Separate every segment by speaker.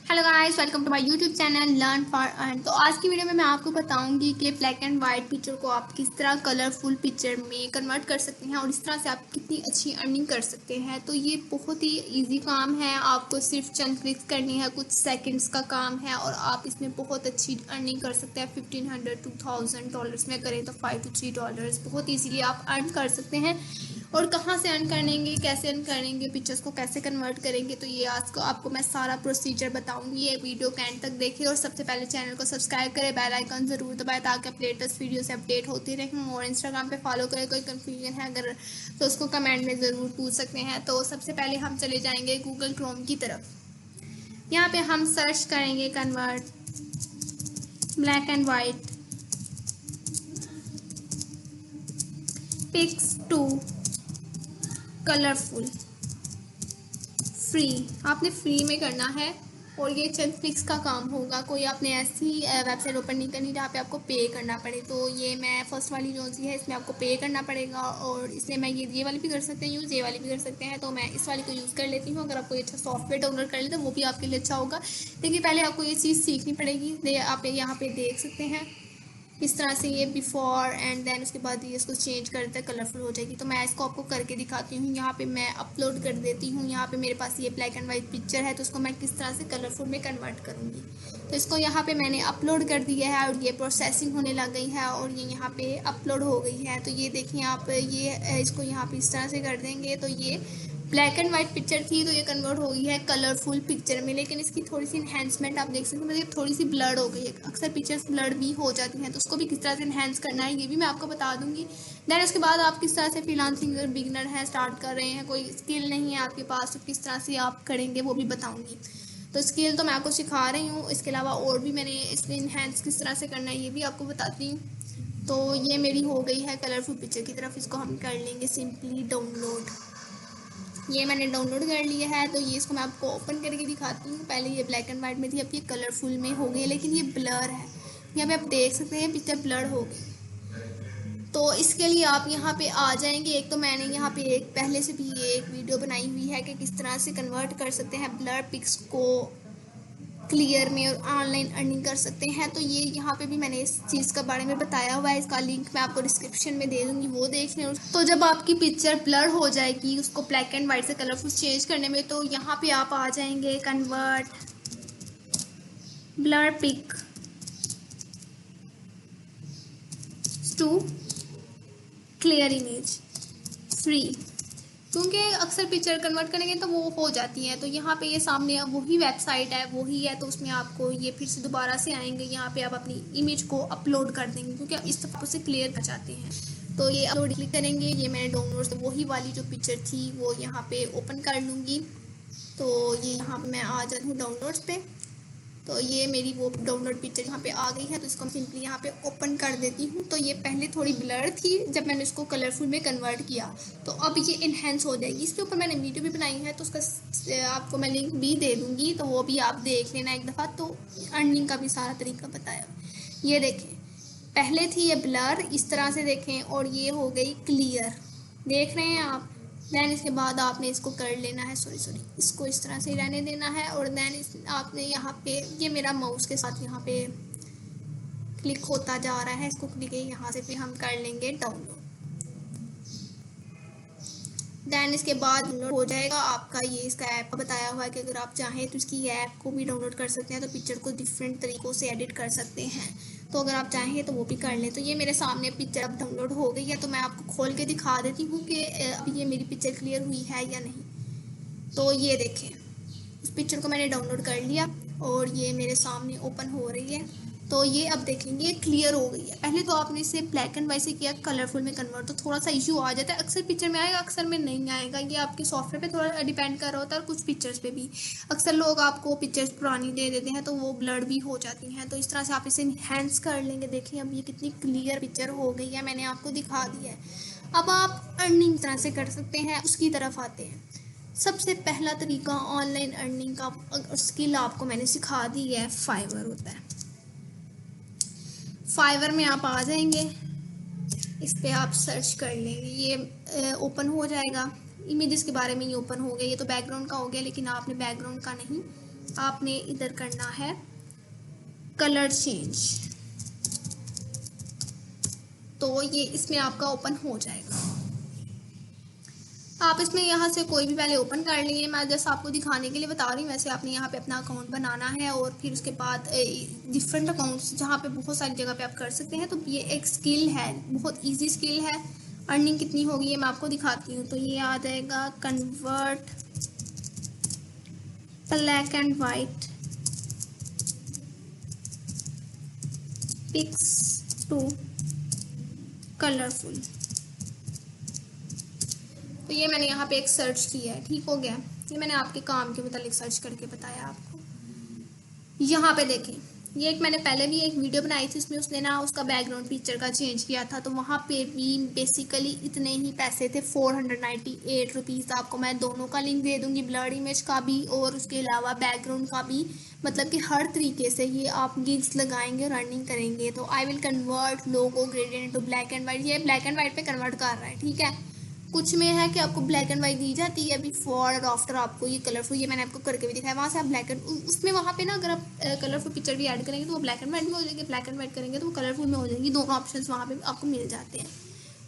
Speaker 1: Hello guys, welcome to my YouTube channel learn for earn. तो आज की video में मैं आपको बताऊंगी कि ब्लैक एंड वाइट पिक्चर को आप किस तरह कलरफुल पिक्चर में कन्वर्ट कर सकते हैं और इस तरह से आप कितनी अच्छी अर्निंग कर सकते हैं। तो ये बहुत ही इजी काम है, आपको सिर्फ चंद क्लिक्स करनी है, कुछ सेकंड्स का काम है और आप इसमें बहुत अच्छी अर्निंग कर सकते हैं। $1500 to $1000 में करें तो $5 to $3 बहुत ईजीली आप अर्न कर सकते हैं। और कहाँ से अर्न करेंगे, कैसे अर्न करेंगे, पिक्चर्स को कैसे कन्वर्ट करेंगे, तो ये आज को आपको मैं सारा प्रोसीजर बताऊंगी। ये वीडियो के एंड तक देखिए और सबसे पहले चैनल को सब्सक्राइब करें, बेल आइकन जरूर दबाएं ताकि आप लेटेस्ट वीडियो से अपडेट होती रहें। और इंस्टाग्राम पे फॉलो करें, कोई कन्फ्यूजन है अगर तो उसको कमेंट में ज़रूर पूछ सकते हैं। तो सबसे पहले हम चले जाएंगे गूगल क्रोम की तरफ। यहाँ पे हम सर्च करेंगे convert black and white pics to colourful free. आपने फ्री में करना है और ये चंद क्लिक्स का काम होगा। कोई आपने ऐसी वेबसाइट ओपन नहीं करनी जहाँ पे आपको पे करना पड़े। तो ये मैं फर्स्ट वाली जो सी है इसमें आपको पे करना पड़ेगा और इसलिए मैं ये वाली भी कर सकते हैं यूज़, ये वाली भी कर सकते हैं। तो मैं इस वाली को यूज़ कर लेती हूँ। अगर आपको अच्छा सॉफ्टवेयर डाउनलोड कर ले तो वो भी आपके लिए अच्छा होगा, लेकिन पहले आपको ये चीज़ सीखनी पड़ेगी। आप यहाँ पे देख सकते हैं इस तरह से ये बिफोर एंड देन उसके बाद ये इसको चेंज करते हैं, कलरफुल हो जाएगी। तो मैं इसको आपको करके दिखाती हूँ। यहाँ पे मैं अपलोड कर देती हूँ। यहाँ पे मेरे पास ये ब्लैक एंड वाइट पिक्चर है, तो उसको मैं किस तरह से कलरफुल में कन्वर्ट करूँगी। तो इसको यहाँ पे मैंने अपलोड कर दिया है और ये प्रोसेसिंग होने लग गई है और ये यहाँ पे अपलोड हो गई है। तो ये देखिए आप, ये इसको यहाँ पे इस तरह से कर देंगे तो ये ब्लैक एंड वाइट पिक्चर थी तो ये कन्वर्ट हो गई है कलरफुल पिक्चर में। लेकिन इसकी थोड़ी सी इन्हेंसमेंट आप देख सकते हैं, मतलब थोड़ी सी ब्लड हो गई है। अक्सर पिक्चर्स ब्लड भी हो जाती हैं, तो उसको भी किस तरह से इन्हेंस करना है ये भी मैं आपको बता दूंगी। देन उसके बाद आप किस तरह से फ्रीलांसिंग अगर बिगिनर है, स्टार्ट कर रहे हैं, कोई स्किल नहीं है आपके पास, तो किस तरह से आप करेंगे वो भी बताऊँगी। तो स्किल तो मैं आपको सिखा रही हूँ, इसके अलावा और भी मैंने इसमें इन्हेंस किस तरह से करना है ये भी आपको बताती हूँ। तो ये मेरी हो गई है कलरफुल पिक्चर की तरफ। इसको हम कर लेंगे सिंपली डाउनलोड। ये मैंने डाउनलोड कर लिया है। तो ये इसको मैं आपको ओपन करके दिखाती हूँ। पहले ये ब्लैक एंड वाइट में थी, अब ये कलरफुल में हो गई, लेकिन ये ब्लर है। यहाँ पे आप देख सकते हैं पिक्चर ब्लर हो गई। तो इसके लिए आप यहाँ पे आ जाएंगे। एक तो मैंने यहाँ पे एक पहले से भी एक वीडियो बनाई हुई है कि किस तरह से कन्वर्ट कर सकते हैं ब्लर पिक्स को क्लियर में और ऑनलाइन अर्निंग कर सकते हैं। तो ये यहाँ पे भी मैंने इस चीज़ के बारे में बताया हुआ है, इसका लिंक मैं आपको डिस्क्रिप्शन में दे दूँगी, वो देख लें। तो जब आपकी पिक्चर ब्लर हो जाएगी उसको ब्लैक एंड वाइट से कलरफुल चेंज करने में, तो यहाँ पे आप आ जाएंगे convert blur pic to clear image free. क्योंकि अक्सर पिक्चर कन्वर्ट करेंगे तो वो हो जाती हैं। तो यहाँ पे ये सामने वही वेबसाइट है, वही है, तो उसमें आपको ये फिर से दोबारा से आएंगे। यहाँ पे आप अपनी इमेज को अपलोड कर देंगे क्योंकि आप इस तरह से क्लियर कर चाहते हैं। तो ये अपलोड क्लिक करेंगे। ये मैंने डाउनलोड वही वाली जो पिक्चर थी वो यहाँ पे ओपन कर लूँगी। तो ये यहाँ पे मैं आ जाती हूँ डाउनलोड्स पे। तो ये मेरी वो डाउनलोड पिक्चर यहाँ पे आ गई है। तो इसको सिंपली यहाँ पे ओपन कर देती हूँ। तो ये पहले थोड़ी ब्लर थी जब मैंने इसको कलरफुल में कन्वर्ट किया, तो अब ये इन्हेंस हो जाएगी। इसके ऊपर मैंने वीडियो भी बनाई है, तो उसका आपको मैं लिंक भी दे दूँगी, तो वो भी आप देख लेना एक दफ़ा। तो अर्निंग का भी सारा तरीका बताया। ये देखें, पहले थी ये ब्लर इस तरह से देखें और ये हो गई क्लियर, देख रहे हैं आप। देन इसके बाद आपने इसको कर लेना है, सॉरी इसको इस तरह से रहने देना है। और देन आपने यहाँ पे ये मेरा माउस के साथ यहाँ पे क्लिक होता जा रहा है, इसको क्लिक यहाँ से फिर हम कर लेंगे डाउनलोड। देन इसके बाद डाउनलोड हो जाएगा आपका। ये इसका ऐप बताया हुआ है कि अगर आप चाहें तो इसकी ऐप को भी डाउनलोड कर सकते हैं, तो पिक्चर को डिफरेंट तरीक़ों से एडिट कर सकते हैं। तो अगर आप चाहें तो वो भी कर लें। तो ये मेरे सामने पिक्चर अब डाउनलोड हो गई है, तो मैं आपको खोल के दिखा देती हूँ कि अभी ये मेरी पिक्चर क्लियर हुई है या नहीं। तो ये देखें, इस पिक्चर को मैंने डाउनलोड कर लिया और ये मेरे सामने ओपन हो रही है। तो ये अब देखेंगे क्लियर हो गई है। पहले तो आपने इसे ब्लैक एंड वाइट से किया कलरफुल में कन्वर्ट, तो थोड़ा सा इशू आ जाता है। अक्सर पिक्चर में आएगा, अक्सर में नहीं आएगा। ये आपके सॉफ्टवेयर पे थोड़ा डिपेंड कर रहा होता है और कुछ पिक्चर्स पे भी। अक्सर लोग आपको पिक्चर्स पुरानी दे देते हैं तो वो ब्लर भी हो जाती हैं। तो इस तरह से आप इसे इन्हेंस कर लेंगे। देखिए अब ये कितनी क्लियर पिक्चर हो गई है, मैंने आपको दिखा दिया है। अब आप अर्निंग तरह से कर सकते हैं, उसकी तरफ आते हैं। सबसे पहला तरीका ऑनलाइन अर्निंग का स्किल आपको मैंने सिखा दी है, फाइवर होता है। फाइवर में आप आ जाएंगे, इस पर आप सर्च कर लेंगे, ये ओपन हो जाएगा। इमेजेस के बारे में ये ओपन हो गया। ये तो बैकग्राउंड का हो गया, लेकिन आपने बैकग्राउंड का नहीं, आपने इधर करना है कलर चेंज, तो ये इसमें आपका ओपन हो जाएगा। आप इसमें यहाँ से कोई भी पहले ओपन कर लिए, मैं जैसे आपको दिखाने के लिए बता रही हूँ, वैसे आपने यहाँ पे अपना अकाउंट बनाना है और फिर उसके बाद डिफरेंट अकाउंट्स जहाँ पे बहुत सारी जगह पे आप कर सकते हैं। तो ये एक स्किल है, बहुत इजी स्किल है। अर्निंग कितनी होगी ये मैं आपको दिखाती हूँ। तो ये आ जाएगा convert black and white pics to colourful. तो ये मैंने यहाँ पे एक सर्च किया है, ठीक हो गया। ये मैंने आपके काम के मुतालिक सर्च करके बताया आपको। यहाँ पे देखें, ये एक मैंने पहले भी एक वीडियो बनाई थी, उसमें उसने ना उसका बैकग्राउंड पिक्चर का चेंज किया था। तो वहाँ पे भी बेसिकली इतने ही पैसे थे, 498 रुपीज़। आपको मैं दोनों का लिंक दे दूँगी, ब्लर्ड इमेज का भी और उसके अलावा बैकग्राउंड का भी। मतलब कि हर तरीके से ये आप गिग्स लगाएंगे और अर्निंग करेंगे। तो I will convert logo gradient into black and white. ये ब्लैक एंड वाइट पे कन्वर्ट कर रहा है, ठीक है। कुछ में है कि आपको ब्लैक एंड वाइट दी जाती है, बिफोर और आफ्टर आपको ये कलरफुल, ये मैंने आपको करके भी दिखाया। वहाँ से आप ब्लैक एंड उसमें वहाँ पे ना अगर आप कलरफुल पिक्चर भी ऐड करेंगे तो वो ब्लैक एंड वाइट में हो जाएगी, ब्लैक एंड वाइट करेंगे तो वो कलरफुल में हो जाएगी। दोनों ऑप्शंस वहाँ पे आपको मिल जाते हैं।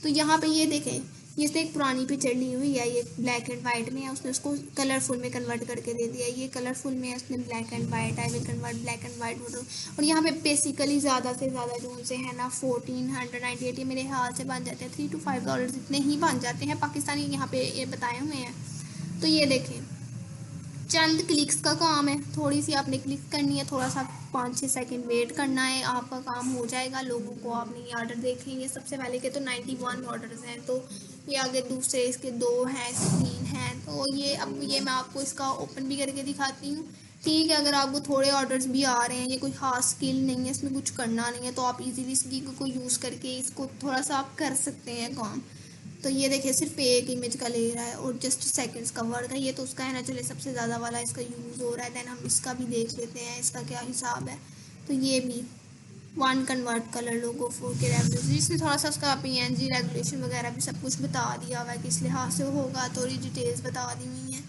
Speaker 1: तो यहाँ पे ये देखें, ये इसने एक पुरानी पिक्चर ली हुई है, ये ब्लैक एंड वाइट में है, उसने उसको कलरफुल में कन्वर्ट करके दे दिया। ये कलरफुल में है, उसने black and white, I will convert black and white photo. और यहाँ पे बेसिकली ज़्यादा से ज़्यादा जो उनसे है ना 1498, ये मेरे हाथ से बन जाते हैं, $3 to $5 इतने ही बन जाते हैं पाकिस्तानी, यहाँ पे ये बताए हुए हैं। तो ये देखें, चंद क्लिक्स का काम है, थोड़ी सी आपने क्लिक करनी है, थोड़ा सा 5-6 सेकंड वेट करना है, आपका काम हो जाएगा। लोगों को आपने ये ऑर्डर देखें, ये सबसे पहले के तो 91 ऑर्डर्स हैं। तो ये आगे दूसरे इसके 2 हैं, 3 हैं। तो ये अब ये मैं आपको इसका ओपन भी करके दिखाती हूँ, ठीक है। अगर आपको थोड़े ऑर्डर्स भी आ रहे हैं, ये कोई खास स्किल नहीं है, इसमें कुछ करना नहीं है, तो आप इजीली इस गिग को यूज़ करके इसको थोड़ा सा आप कर सकते हैं काम। तो ये देखिए सिर्फ एक इमेज का ले रहा है और जस्ट सेकंड्स का वर्ड है। ये तो उसका है ना, चले सबसे ज़्यादा वाला इसका यूज़ हो रहा है। देन हम इसका भी देख लेते हैं, इसका क्या हिसाब है। तो ये भी 1 कन्वर्ट कलर लोगो 4K रेजोल्यूशन, इसमें थोड़ा सा उसका PNG रेगुलेशन वगैरह भी सब कुछ बता दिया हुआ है, किस लिहाज से होगा, थोड़ी डिटेल्स बता दी हुई हैं।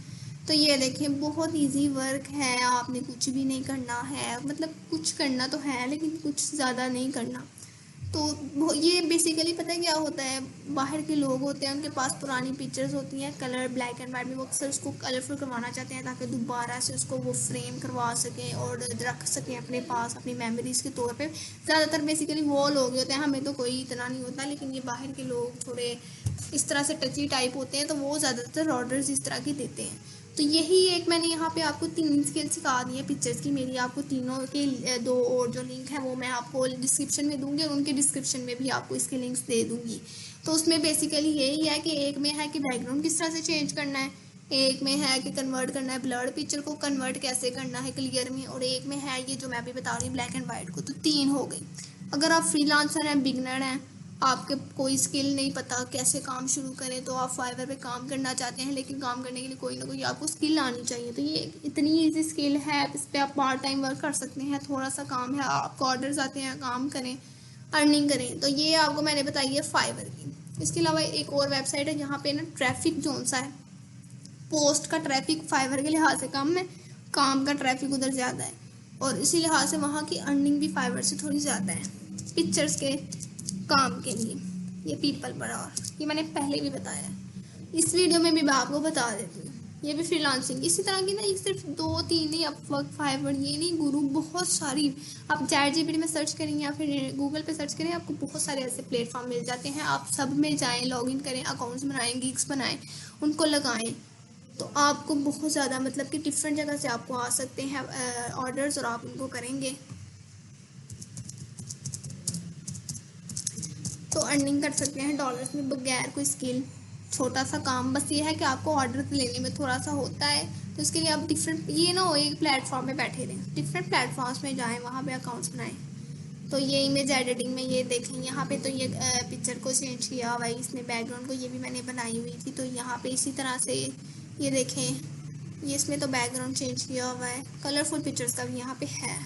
Speaker 1: तो ये देखिए बहुत इजी वर्क है, आपने कुछ भी नहीं करना है, मतलब कुछ करना तो है लेकिन कुछ ज़्यादा नहीं करना। तो ये बेसिकली पता है क्या होता है, बाहर के लोग होते हैं, उनके पास पुरानी पिक्चर्स होती हैं कलर ब्लैक एंड वाइट में, वो अक्सर उसको कलरफुल करवाना चाहते हैं ताकि दोबारा से उसको वो फ्रेम करवा सकें और रख सकें अपने पास अपनी मेमोरीज़ के तौर पे। ज़्यादातर बेसिकली वो लोग होते हैं, हमें तो कोई इतना नहीं होता, लेकिन ये बाहर के लोग थोड़े इस तरह से टची टाइप होते हैं, तो वो ज़्यादातर ऑर्डर्स इस तरह के देते हैं। तो यही एक मैंने यहाँ पे आपको 3 स्किल सिखा दी है पिक्चर्स की। मेरी आपको तीनों के 2 और जो लिंक है वो मैं आपको डिस्क्रिप्शन में दूंगी और उनके डिस्क्रिप्शन में भी आपको इसके लिंक्स दे दूंगी। तो उसमें बेसिकली यही है कि एक में है कि बैकग्राउंड किस तरह से चेंज करना है, एक में है कि कन्वर्ट करना है ब्लर्ड पिक्चर को कन्वर्ट कैसे करना है क्लियर में, और एक में है ये जो मैं अभी बता रही हूँ ब्लैक एंड वाइट को। तो 3 हो गई। अगर आप फ्रीलांसर हैं, बिगनर हैं, आपके कोई स्किल नहीं पता कैसे काम शुरू करें, तो आप फाइवर पे काम करना चाहते हैं, लेकिन काम करने के लिए कोई ना कोई आपको स्किल आनी चाहिए। तो ये इतनी इजी स्किल है, इस पर आप पार्ट टाइम वर्क कर सकते हैं। थोड़ा सा काम है, आपको ऑर्डर्स आते हैं, काम करें, अर्निंग करें। तो ये आपको मैंने बताई है फाइवर की। इसके अलावा एक और वेबसाइट है जहाँ पे ना ट्रैफिक जोन सा है, पोस्ट का ट्रैफिक फाइवर के लिहाज से कम है, काम का ट्रैफिक उधर ज़्यादा है, और इसी लिहाज से वहाँ की अर्निंग भी फाइवर से थोड़ी ज़्यादा है पिक्चर्स के काम के लिए। ये पीपल पर, और ये मैंने पहले भी बताया है, इस वीडियो में भी मैं आपको बता देती हूँ। ये भी फ्रीलांसिंग इसी तरह की ना, ये सिर्फ 2-3 नहीं, अपवर्क, फाइवर, ये नहीं गुरु, बहुत सारी। आप ChatGPT में सर्च करें या फिर गूगल पे सर्च करें, आपको बहुत सारे ऐसे प्लेटफॉर्म मिल जाते हैं। आप सब में जाएं, लॉगिन करें, अकाउंट्स बनाएं, गिग्स बनाएं, उनको लगाएं, तो आपको बहुत ज़्यादा मतलब कि डिफरेंट जगह से आपको आ सकते हैं ऑर्डर्स, और आप उनको करेंगे तो अर्निंग कर सकते हैं डॉलर्स में बगैर कोई स्किल। छोटा सा काम बस ये है कि आपको ऑर्डर लेने में थोड़ा सा होता है, तो इसके लिए आप डिफरेंट, ये ना हो एक प्लेटफॉर्म पे बैठे रहें, डिफरेंट प्लेटफॉर्म्स में जाएं, वहाँ पे अकाउंट्स बनाएं। तो ये इमेज एडिटिंग में ये देखें, यहाँ पे तो ये पिक्चर को चेंज किया हुआ है इसने, बैकग्राउंड को ये भी मैंने बनाई हुई थी। तो यहाँ पे इसी तरह से ये देखें, ये इसमें तो बैकग्राउंड चेंज किया हुआ है, कलरफुल पिक्चर्स का भी यहाँ पे है।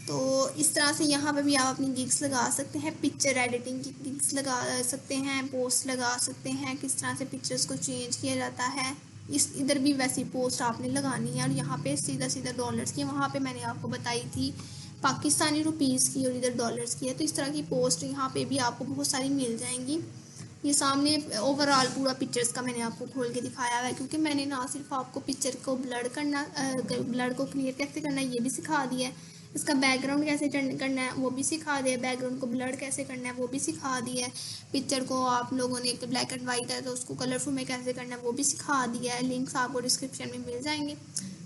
Speaker 1: तो इस तरह से यहाँ पे भी आप अपनी गिग्स लगा सकते हैं, पिक्चर एडिटिंग की गिग्स लगा सकते हैं, पोस्ट लगा सकते हैं, किस तरह से पिक्चर्स को चेंज किया जाता है इस इधर भी वैसी पोस्ट आपने लगानी है और यहाँ पे सीधा सीधा डॉलर्स की, वहाँ पे मैंने आपको बताई थी पाकिस्तानी रुपीज़ की और इधर डॉलर्स की है। तो इस तरह की पोस्ट यहाँ पे भी आपको बहुत सारी मिल जाएंगी। ये सामने ओवरऑल पूरा पिक्चर्स का मैंने आपको खोल के दिखाया हुआ है, क्योंकि मैंने ना सिर्फ आपको पिक्चर को ब्लर करना, ब्लर को क्लियर कैसे करना है ये भी सिखा दिया है, इसका बैकग्राउंड कैसे करना है वो भी सिखा दिया है, बैकग्राउंड को ब्लर कैसे करना है वो भी सिखा दिया है, पिक्चर को आप लोगों ने एक ब्लैक एंड वाइट है तो उसको कलरफुल में कैसे करना है वो भी सिखा दिया है। लिंक्स आपको डिस्क्रिप्शन में मिल जाएंगे।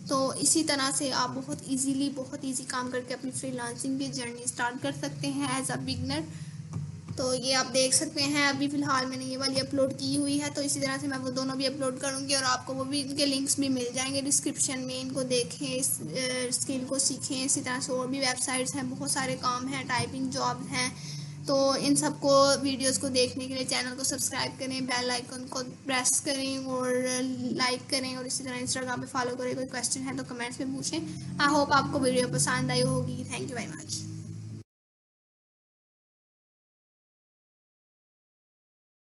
Speaker 1: तो इसी तरह से आप बहुत इजी काम करके अपनी फ्रीलांसिंग की जर्नी स्टार्ट कर सकते हैं एज अ बिगनर। तो ये आप देख सकते हैं, अभी फ़िलहाल मैंने ये वाली अपलोड की हुई है, तो इसी तरह से मैं वो दोनों भी अपलोड करूँगी और आपको वो भी, इनके लिंक्स भी मिल जाएंगे डिस्क्रिप्शन में। इनको देखें, इस स्किल को सीखें। इसी तरह से और भी वेबसाइट्स हैं, बहुत सारे काम हैं, टाइपिंग जॉब हैं। तो इन सबको वीडियोस को देखने के लिए चैनल को सब्सक्राइब करें, बेल आइकन को प्रेस करें और लाइक करें, और इसी तरह इंस्टाग्राम पे फॉलो करें। कोई क्वेश्चन है तो कमेंट्स में पूछें। आई होप आपको वीडियो पसंद आई होगी। Thank you very much.